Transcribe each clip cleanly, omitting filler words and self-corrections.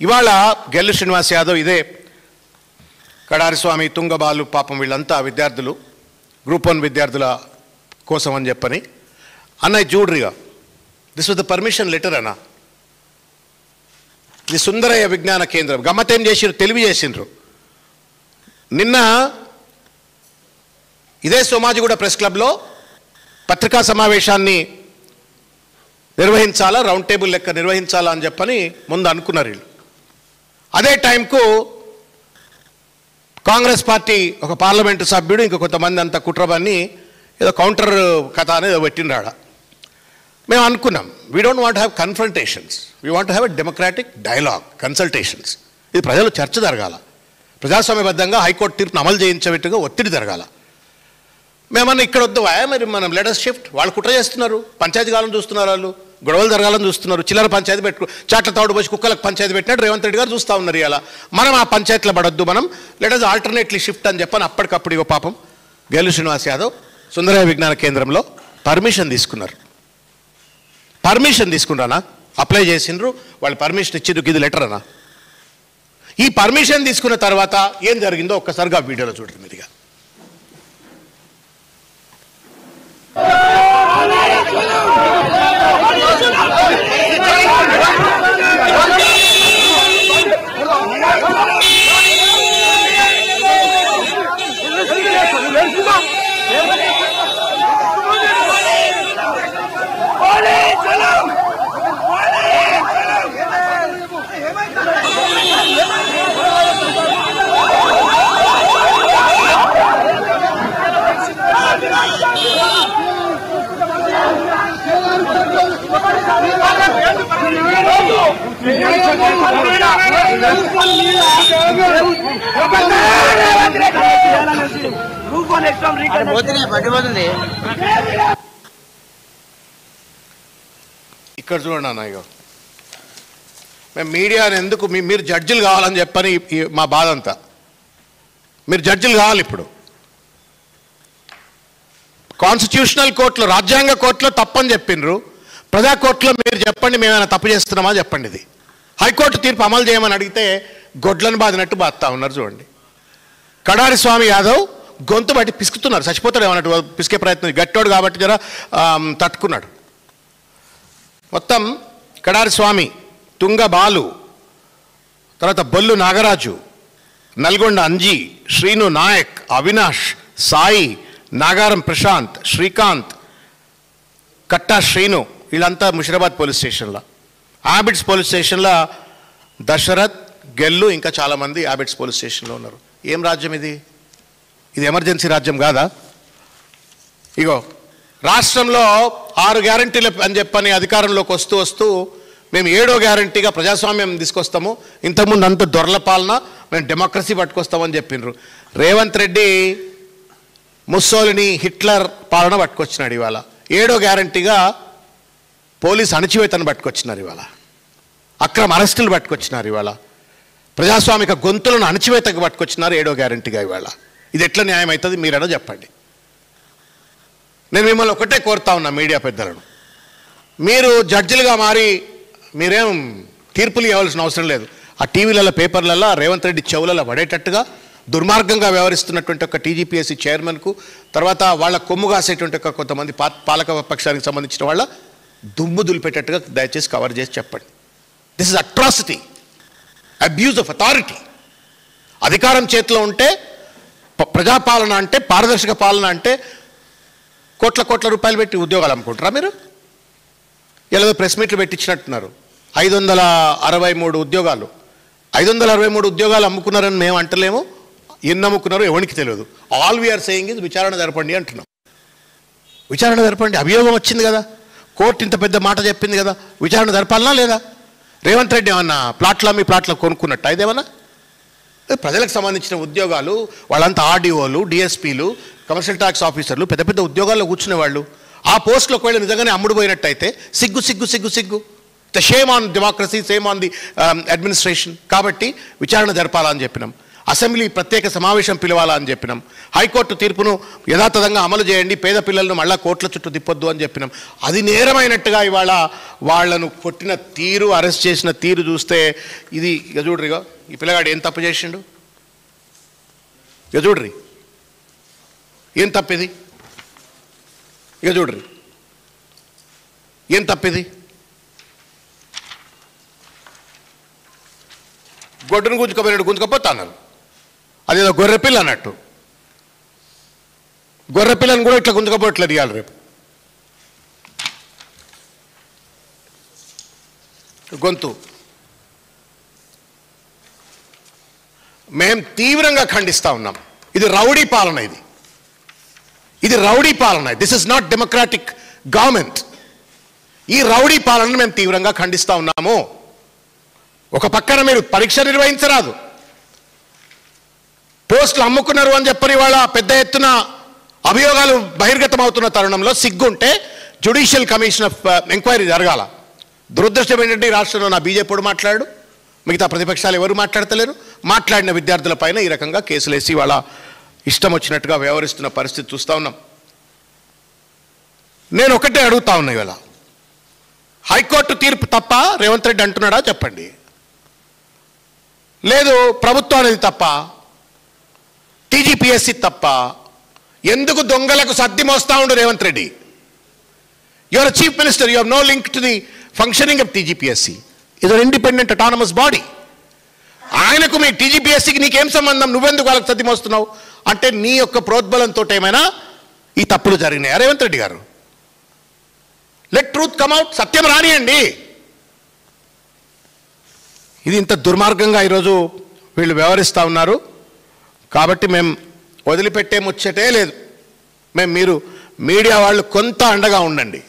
ఇవాళ గెల్లు శ్రీనివాస్ యాదవ్ ఇదే కడారి స్వామి తుంగబాలు పాపం వీళ్ళంతా విద్యార్థులు గ్రూప్ 1 విద్యార్థుల కోసం అని చెప్పని అన్నయ్య చూడ్రిగా this was the permission letter అన్న. ఇది సుందరయ్య విజ్ఞాన కేంద్రం గమ్మతేం చేసిర్రు తెలివి చేసిండ్రు. నిన్న ఇదే సోమాజిగూడ ప్రెస్ క్లబ్లో పత్రికా సమావేశాన్ని నిర్వహించాలా రౌండ్ టేబుల్ లెక్క నిర్వహించాలా అని చెప్పని ముందు అనుకున్నారు వీళ్ళు. అదే టైంకు కాంగ్రెస్ పార్టీ ఒక పార్లమెంటు సభ్యుడు ఇంకా కొంతమంది అంతా కుట్రబన్ని ఏదో కౌంటర్ కథ అనేది ఏదో పెట్టిండ్రాడ. మేము అనుకున్నాం we don't want have confrontations, we want have a democratic dialogue consultations. ఇది ప్రజలు చర్చ జరగాల, ప్రజాస్వామ్యబద్ధంగా హైకోర్టు తీర్పును అమలు చేయించేట్టుగా ఒత్తిడి జరగాల. మేమన్నా ఇక్కడ వద్దు మరి మనం లెటర్స్ షిఫ్ట్. వాళ్ళు కుట్ర చేస్తున్నారు, పంచాయతీ కాలం చూస్తున్నారు, వాళ్ళు గొడవలు జరగాలని చూస్తున్నారు, చిల్లర పంచాయతీ చాట్ల తోడు పోసి కుక్కలకు పంచాయతీ పెట్టినట్టు రేవంత్ రెడ్డి గారు చూస్తూ ఉన్నారు. ఇలా మనం ఆ పంచాయతీలో పడొద్దు, మనం లెటర్స్ ఆల్టర్నేట్లీ షిఫ్ట్ అని చెప్పని అప్పటికప్పుడు ఇగో పాపం గెల్లు శ్రీనివాస్ యాదవ్ సుందరయ్య విజ్ఞాన కేంద్రంలో పర్మిషన్ తీసుకున్నారు. పర్మిషన్ తీసుకున్నారా అప్లై చేసిండ్రు, వాళ్ళు పర్మిషన్ ఇచ్చిండ్రు. ఇది లెటర్ అన్నా. ఈ పర్మిషన్ తీసుకున్న తర్వాత ఏం జరిగిందో ఒక్కసారిగా వీడియోలో చూడండి మీదిగా. ఇక్కడ చూడండి అన్న, ఇగో మేము మీడియాని ఎందుకు మీరు జడ్జిలు కావాలని చెప్పని మా బాధ అంతా. మీరు జడ్జిలు కావాలి. ఇప్పుడు కాన్స్టిట్యూషనల్ కోర్టులో రాజ్యాంగ కోర్టులో తప్పని చెప్పిండ్రు, ప్రజా కోర్టులో మీరు చెప్పండి మేమైనా తప్పు చేస్తున్నామా చెప్పండి. ఇది హైకోర్టు తీర్పు అమలు చేయమని అడిగితే గొడ్లను బాదినట్టు బాధతా ఉన్నారు. చూడండి కడారి స్వామి యాదవ్ గొంతు బట్టి పిసుకుతున్నారు, చచ్చిపోతాడు ఏమన్నట్టు పిసికే ప్రయత్నం. గట్టోడు కాబట్టి జర తట్టుకున్నాడు. మొత్తం కడారి స్వామి, తుంగ బాలు, తర్వాత బొల్లు నాగరాజు, నల్గొండ అంజీ, శ్రీను నాయక్, అవినాష్, సాయి, నాగారం ప్రశాంత్, శ్రీకాంత్, కట్టా శ్రీను వీళ్ళంతా ముషిరాబాద్ పోలీస్ స్టేషన్లో. యాబిట్స్ పోలీస్ స్టేషన్లో దశరథ్, గెల్లు ఇంకా చాలామంది యాబిట్స్ పోలీస్ స్టేషన్లో ఉన్నారు. ఏం రాజ్యం ఇది? ఇది ఎమర్జెన్సీ రాజ్యం కాదా? ఇగో రాష్ట్రంలో 6 గ్యారంటీలు అని చెప్పని అధికారంలోకి వస్తూ మేము 7వ గ్యారంటీగా ప్రజాస్వామ్యం తీసుకొస్తాము, ఇంతకుముందు అంత దొరల పాలన, మేము డెమోక్రసీ పట్టుకొస్తామని చెప్పిండ్రు. రేవంత్ రెడ్డి ముస్సోలిని, హిట్లర్ పాలన పట్టుకొచ్చినాడు. ఇవాళ 7వ గ్యారంటీగా పోలీస్ అణచివేతను పట్టుకొచ్చినారు. ఇవాళ అక్రమ అరెస్టులు పట్టుకొచ్చినారు. ఇవాళ ప్రజాస్వామిక గొంతులను అణచివేతకు పట్టుకొచ్చినారు 7వ గ్యారంటీగా. ఇవాళ ఇది ఎట్లా న్యాయం అవుతుంది మీరైనా చెప్పండి. నేను మిమ్మల్ని ఒకటే కోరుతా ఉన్నా, మీడియా పెద్దలను, మీరు జడ్జిలుగా మారి మీరేం తీర్పులు ఇవ్వాల్సిన అవసరం లేదు. ఆ టీవీలలో పేపర్లలో రేవంత్ రెడ్డి చెవులలో పడేటట్టుగా దుర్మార్గంగా వ్యవహరిస్తున్నటువంటి ఒక టీజీపీఎస్సీ చైర్మన్కు, తర్వాత వాళ్ళ కొమ్ము కాసేటువంటి ఒక కొంతమంది పాలక పక్షానికి సంబంధించిన వాళ్ళ దుమ్ము దులిపేటట్టుగా దయచేసి కవర్ చేసి చెప్పండి. This is atrocity, abuse of authority. అధికారం చేతిలో ఉంటే ప్రజాపాలన అంటే, పారదర్శక పాలన అంటే కోట్ల రూపాయలు పెట్టి ఉద్యోగాలు అమ్ముకుంటారా మీరు? ఇలా ప్రెస్ మీట్లు పెట్టించినట్టున్నారు. 563 ఉద్యోగాలు, 563 ఉద్యోగాలు అమ్ముకున్నారని మేము అంటలేము. ఎన్ని అమ్ముకున్నారో ఎవరికి తెలియదు. ఆల్ వీఆర్ సేయింగ్ ఇది విచారణ జరపండి అంటున్నాం. విచారణ జరపండి, అభియోగం వచ్చింది కదా, కోర్టు ఇంత పెద్ద మాట చెప్పింది కదా, విచారణ జరపాలనా లేదా? రేవంత్ రెడ్డి ఏమన్నా మీ ప్లాట్లో కొనుక్కున్నట్టు ఇదేమన్నా? ప్రజలకు సంబంధించిన ఉద్యోగాలు, వాళ్ళంతా ఆర్డీఓలు, డిఎస్పీలు, కమర్షియల్ ట్యాక్స్ ఆఫీసర్లు, పెద్ద పెద్ద ఉద్యోగాల్లో కూర్చునే వాళ్ళు. ఆ పోస్టులోకి వెళ్ళి నిజంగానే అమ్ముడుపోయినట్టయితే సిగ్గు. The shame on democracy, same on the administration. కాబట్టి విచారణ జరపాలని చెప్పినాం. అసెంబ్లీ ప్రత్యేక సమావేశం పిలవాలా అని చెప్పినాం. హైకోర్టు తీర్పును యథాతథంగా అమలు చేయండి, పేద పిల్లలను మళ్ళా కోట్ల చుట్టూ తిప్పొద్దు అని చెప్పినాం. అది నేరమైనట్టుగా ఇవాళ వాళ్ళను కొట్టిన తీరు, అరెస్ట్ చేసిన తీరు చూస్తే ఇది ఇక చూడ్రిగా ఈ పిల్లగాడు ఏం తప్పు చేసిండు, ఇక చూడ్రి ఏం తప్పిది, ఇక చూడ్రి ఏం తప్పిది. గొడ్డును గుంజుకపోతా అన్నారు, అదేదో గొర్రెపిల్ల అన్నట్టు. గొర్రెపిల్లని కూడా ఇట్లా గుంజుకపోవట్లేదు ఇవాళ రేపు. గొంతు మేము తీవ్రంగా ఖండిస్తూ ఉన్నాం. ఇది రౌడీ పాలన, ఇది రౌడీ పాలన. This is not democratic government. ఈ రౌడీ పాలనను మేము తీవ్రంగా ఖండిస్తూ ఉన్నాము. ఒక పక్కన మీరు పరీక్ష నిర్వహించరాదు, పోస్టులు అమ్ముకున్నారు అని చెప్పని వాళ్ళ పెద్ద ఎత్తున అభియోగాలు బహిర్గతం అవుతున్న తరుణంలో సిగ్గుంటే జ్యుడిషియల్ కమిషన్ ఆఫ్ ఎంక్వైరీ జరగాల. దురదృష్టం ఏంటంటే ఈ రాష్ట్రంలో నా బీజేపీ మాట్లాడు, మిగతా ప్రతిపక్షాలు ఎవరు మాట్లాడతలేరు. మాట్లాడిన విద్యార్థులపైన ఈ రకంగా కేసులు వేసి వాళ్ళ ఇష్టం వచ్చినట్టుగా వ్యవహరిస్తున్న పరిస్థితి చూస్తూ ఉన్నాం. నేను ఒకటే అడుగుతా ఉన్నా, ఇవాళ హైకోర్టు తీర్పు తప్ప రేవంత్ రెడ్డి అంటున్నాడా చెప్పండి, లేదు ప్రభుత్వం అనేది తప్ప, టీజీపీఎస్సీ తప్ప, ఎందుకు దొంగలకు సర్ది మోస్తా ఉండు Revanth Reddy? Your chief minister, you have no link to the functioning of TGPSC. ఇది ఒక ఇండిపెండెంట్ అటానమస్ బాడీ. ఆయనకు మీ టీజీపీఎస్సీకి నీకేం సంబంధం, నువ్వెందుకు వాళ్ళకి సర్ది మోస్తున్నావు అంటే నీ యొక్క ప్రోద్బలంతో ఏమైనా ఈ తప్పులు జరిగినాయా రేవంత్ రెడ్డి గారు? లెట్ ట్రూత్ కమ్ అవుట్, సత్యం రానియండి. ఇది ఇంత దుర్మార్గంగా ఈరోజు వీళ్ళు వ్యవహరిస్తూ ఉన్నారు. కాబట్టి మేము వదిలిపెట్టే ముచ్చటే లేదు. మీరు మీడియా వాళ్ళు కొంత అండగా ఉండండి.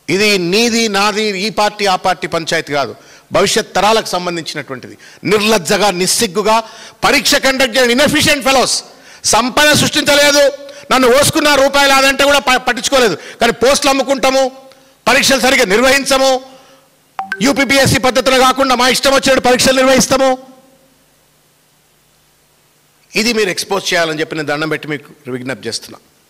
ఇది నీది నాది, ఈ పార్టీ ఆ పార్టీ పంచాయతీ కాదు, భవిష్యత్ తరాలకు సంబంధించినటువంటిది. నిర్లజ్జగా నిస్సిగ్గుగా పరీక్ష కండక్ట్ చేయడం, ఇన్ఎఫిషియెంట్ ఫెలోస్. సంపద సృష్టించలేదు, నన్ను ఓసుకున్న రూపాయలు అదంటే కూడా పట్టించుకోలేదు. కానీ పోస్టులు అమ్ముకుంటాము, పరీక్షలు సరిగ్గా నిర్వహించము, యూపీపీఎస్సీ పద్ధతులు కాకుండా మా ఇష్టం వచ్చినట్టు పరీక్షలు నిర్వహిస్తాము. ఇది మీరు ఎక్స్పోజ్ చేయాలని చెప్పి నేను దండం పెట్టి మీకు విజ్ఞప్తి చేస్తున్నా.